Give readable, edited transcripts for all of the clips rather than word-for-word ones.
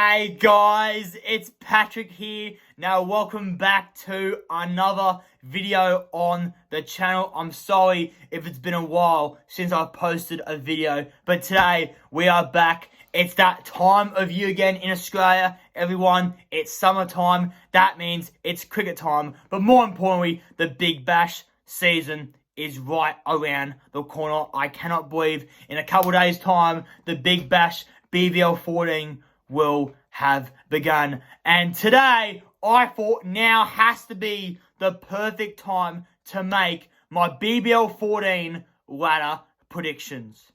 Hey guys, it's Patrick here. Now welcome back to another video on the channel. I'm sorry if it's been a while since I've posted a video, but today we are back. It's that time of year again in Australia. Everyone, it's summertime. That means it's cricket time. But more importantly, the Big Bash season is right around the corner. I cannot believe in a couple of days' time, the Big Bash BBL14 will have begun. And today, I thought now has to be the perfect time to make my BBL14 ladder predictions.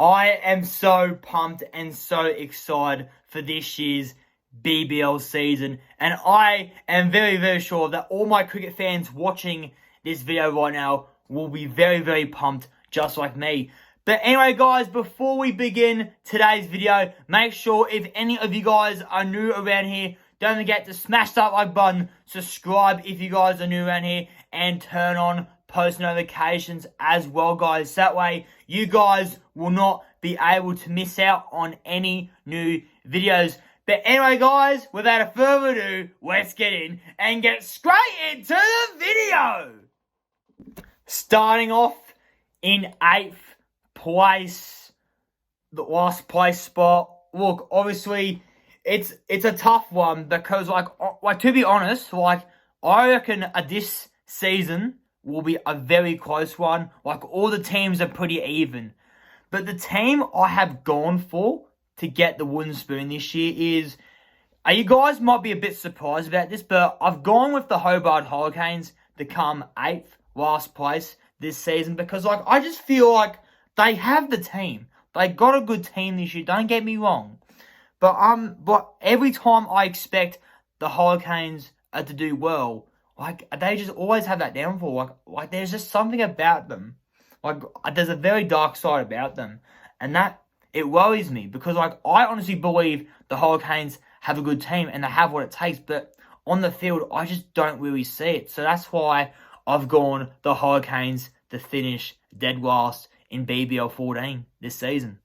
I am so pumped and so excited for this year's BBL season. And I am very, very sure that all my cricket fans watching this video right now will be very, very pumped just like me. But anyway, guys, before we begin today's video, make sure if any of you guys are new around here, don't forget to smash that like button, subscribe if you guys are new around here, and turn on post notifications as well, guys. That way, you guys will not be able to miss out on any new videos. But anyway, guys, without further ado, let's get in and get straight into the video. Starting off in 8th place, the last place spot. Look, obviously, it's a tough one because, like to be honest, I reckon this season will be a very close one. Like, all the teams are pretty even. But the team I have gone for to get the wooden spoon this year is, you guys might be a bit surprised about this, but I've gone with the Hobart Hurricanes to come 8th, last place this season because, I just feel like they have the team. They got a good team this year, don't get me wrong. But every time I expect the Hurricanes to do well, they just always have that downfall. Like there's just something about them. There's a very dark side about them. And that, it worries me because, I honestly believe the Hurricanes have a good team and they have what it takes. But on the field, I just don't really see it. So that's why I've gone the Hurricanes to finish dead last in BBL 14 this season.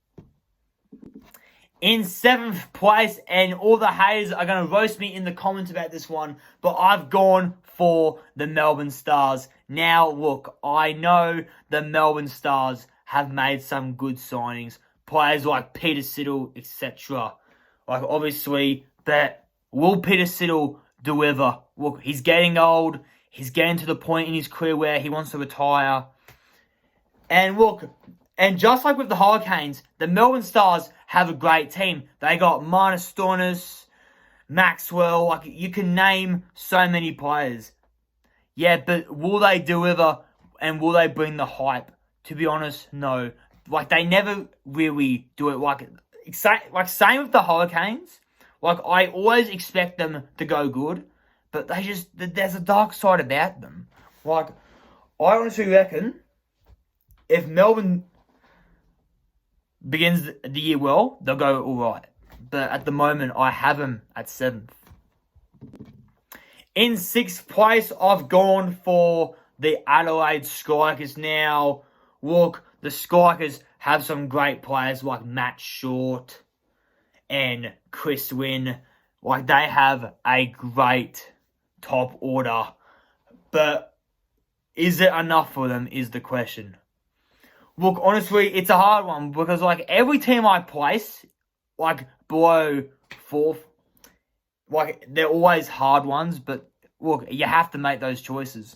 In 7th place, and all the haters are going to roast me in the comments about this one, but I've gone for the Melbourne Stars. Now, look, I know the Melbourne Stars have made some good signings. Players like Peter Siddle, etc. Obviously, but will Peter Siddle deliver? Look, he's getting old. He's getting to the point in his career where he wants to retire. And look, and just like with the Hurricanes, the Melbourne Stars have a great team. They got Marnus Stoinis, Maxwell, you can name so many players. Yeah, but will they deliver and will they bring the hype? To be honest, no. They never really do it. Same with the Hurricanes. I always expect them to go good, but there's a dark side about them. I honestly reckon if Melbourne begins the year well, they'll go all right. But at the moment, I have them at 7th. In 6th place, I've gone for the Adelaide Strikers. Now, look, the Strikers have some great players like Matt Short and Chris Wynn. They have a great top order. But is it enough for them is the question. Look, honestly, it's a hard one because, every team I place, below 4th, they're always hard ones, but, look, you have to make those choices.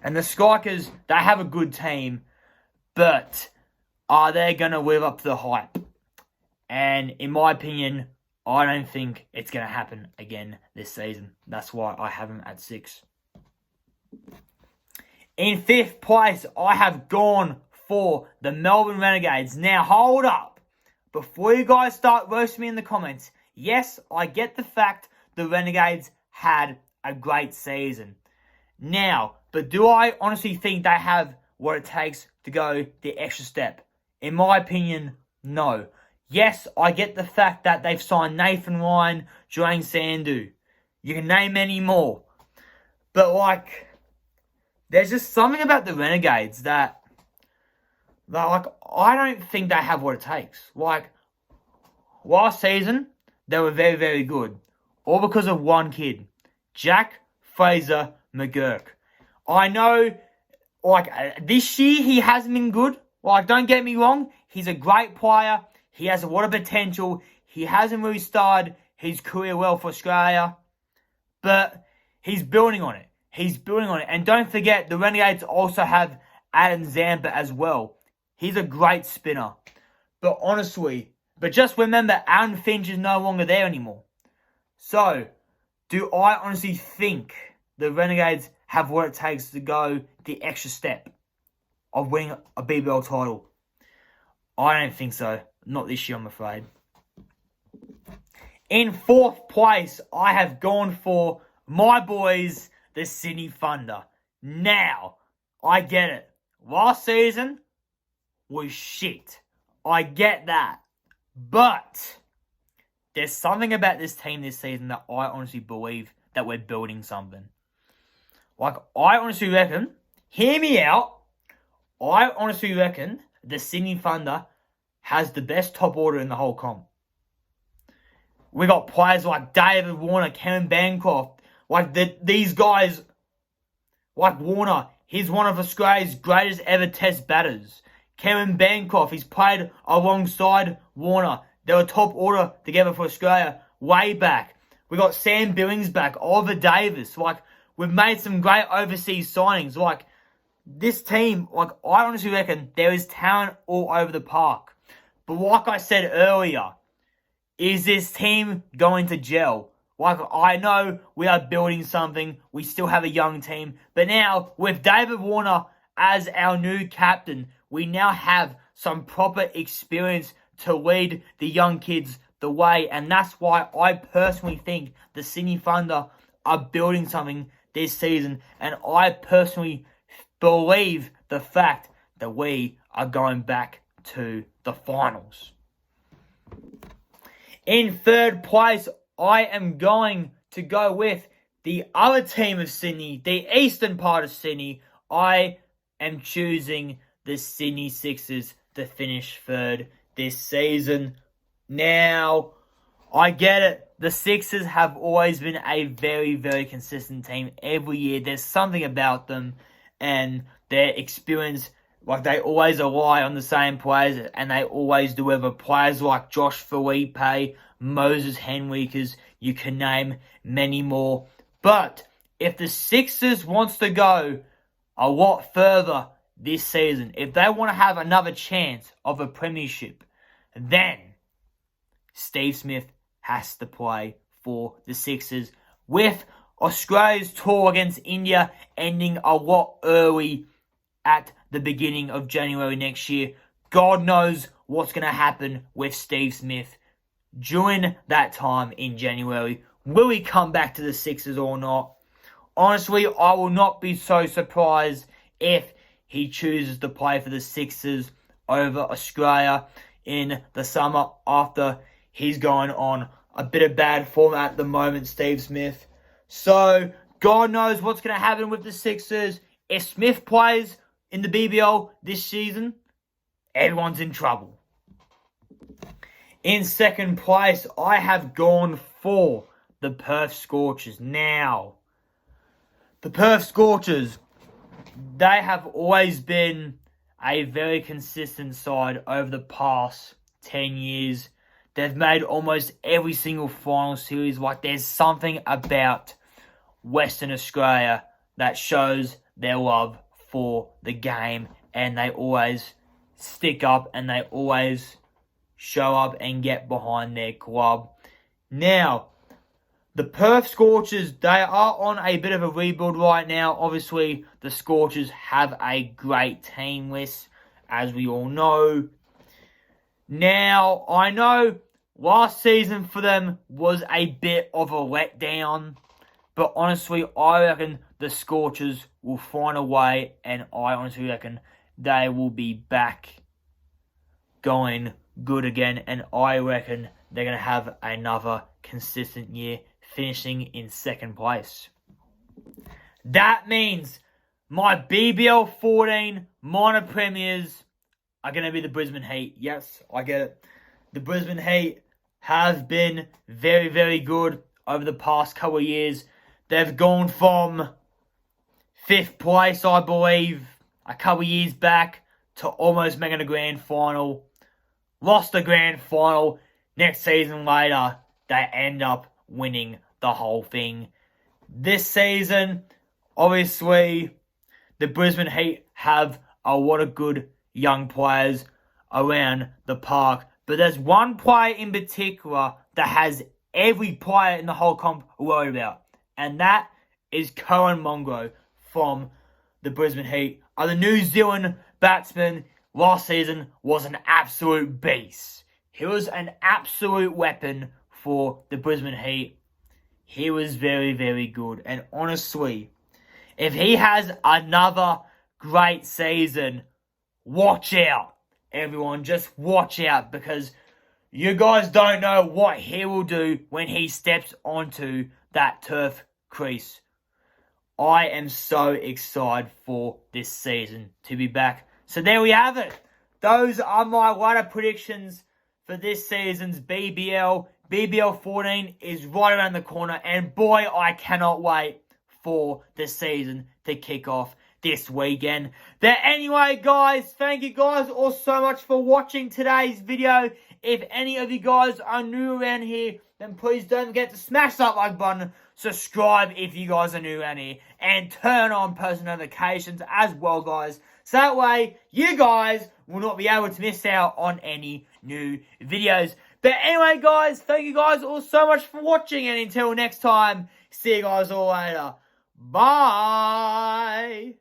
And the Strikers, they have a good team, but are they going to live up to the hype? And in my opinion, I don't think it's going to happen again this season. That's why I have them at 6. In 5th place, I have gone for the Melbourne Renegades. Now, hold up. Before you guys start roasting me in the comments, yes, I get the fact the Renegades had a great season. Now, but do I honestly think they have what it takes to go the extra step? In my opinion, no. Yes, I get the fact that they've signed Nathan Ryan, Joanne Sandu. You can name many more. But, there's just something about the Renegades that I don't think they have what it takes. Last season, they were very, very good. All because of one kid, Jack Fraser McGurk. I know, this year he hasn't been good. Don't get me wrong, he's a great player. He has a lot of potential. He hasn't really started his career well for Australia, but he's building on it. And don't forget, the Renegades also have Adam Zampa as well. He's a great spinner. But just remember, Aaron Finch is no longer there anymore. So, do I honestly think the Renegades have what it takes to go the extra step of winning a BBL title? I don't think so. Not this year, I'm afraid. In 4th place, I have gone for my boys, the Sydney Thunder. Now, I get it. Last season was shit. I get that. But there's something about this team this season that I honestly believe that we're building something. I honestly reckon, hear me out, I honestly reckon the Sydney Thunder has the best top order in the whole comp. We got players like David Warner, Kevin Bancroft, these guys, like Warner, he's one of Australia's greatest ever test batters. Kevin Bancroft, he's played alongside Warner. They were top order together for Australia way back. We got Sam Billings back, Oliver Davis. We've made some great overseas signings. This team, I honestly reckon there is talent all over the park. But like I said earlier, is this team going to gel? I know we are building something. We still have a young team. But now, with David Warner as our new captain, we now have some proper experience to lead the young kids the way. And that's why I personally think the Sydney Thunder are building something this season. And I personally believe the fact that we are going back to the finals. In 3rd place, I am going to go with the other team of Sydney, the eastern part of Sydney. I am choosing the Sydney Sixers to finish 3rd this season. Now, I get it. The Sixers have always been a very, very consistent team. Every year, there's something about them and their experience. They always rely on the same players, and they always deliver. Players like Josh Felipe, Moses Henriquez, you can name many more. But if the Sixers wants to go a lot further this season, if they want to have another chance of a premiership, then Steve Smith has to play for the Sixers. With Australia's tour against India ending a lot early at the beginning of January next year, God knows what's going to happen with Steve Smith during that time in January. Will he come back to the Sixers or not? Honestly, I will not be so surprised if he chooses to play for the Sixers over Australia in the summer after he's going on a bit of bad form at the moment, Steve Smith. So, God knows what's going to happen with the Sixers. If Smith plays in the BBL this season, everyone's in trouble. In 2nd place, I have gone for the Perth Scorchers. Now, the Perth Scorchers, they have always been a very consistent side over the past 10 years. They've made almost every single final series. There's something about Western Australia that shows their love for the game, and they always stick up and they always show up and get behind their club. Now, the Perth Scorchers, they are on a bit of a rebuild right now. Obviously, the Scorchers have a great team list, as we all know. Now, I know last season for them was a bit of a letdown, but honestly, I reckon the Scorchers will find a way, and I honestly reckon they will be back going good again, and I reckon they're going to have another consistent year, finishing in 2nd place. That means my BBL14 minor premiers are going to be the Brisbane Heat. Yes, I get it. The Brisbane Heat, have been very, very good over the past couple of years. They've gone from 5th place, I believe, a couple of years back to almost making a grand final. Lost the grand final. Next season later, they end up winning the whole thing. This season, obviously, the Brisbane Heat have a lot of good young players around the park. But there's one player in particular that has every player in the whole comp worried about. And that is Cohen Mongo from the Brisbane Heat. The New Zealand batsman last season was an absolute beast. He was an absolute weapon for the Brisbane Heat. He was very, very good. And honestly, if he has another great season, watch out. Everyone, just watch out, because you guys don't know what he will do when he steps onto that turf crease. I am so excited for this season to be back. So there we have it. Those are my ladder predictions for this season's BBL. BBL14 is right around the corner, and boy, I cannot wait for the season to kick off this weekend. But anyway, guys, thank you guys all so much for watching today's video. If any of you guys are new around here, then please don't forget to smash that like button, subscribe if you guys are new around here, and turn on post notifications as well, guys. So that way, you guys will not be able to miss out on any new videos. But anyway, guys, thank you guys all so much for watching, and until next time, see you guys all later. Bye!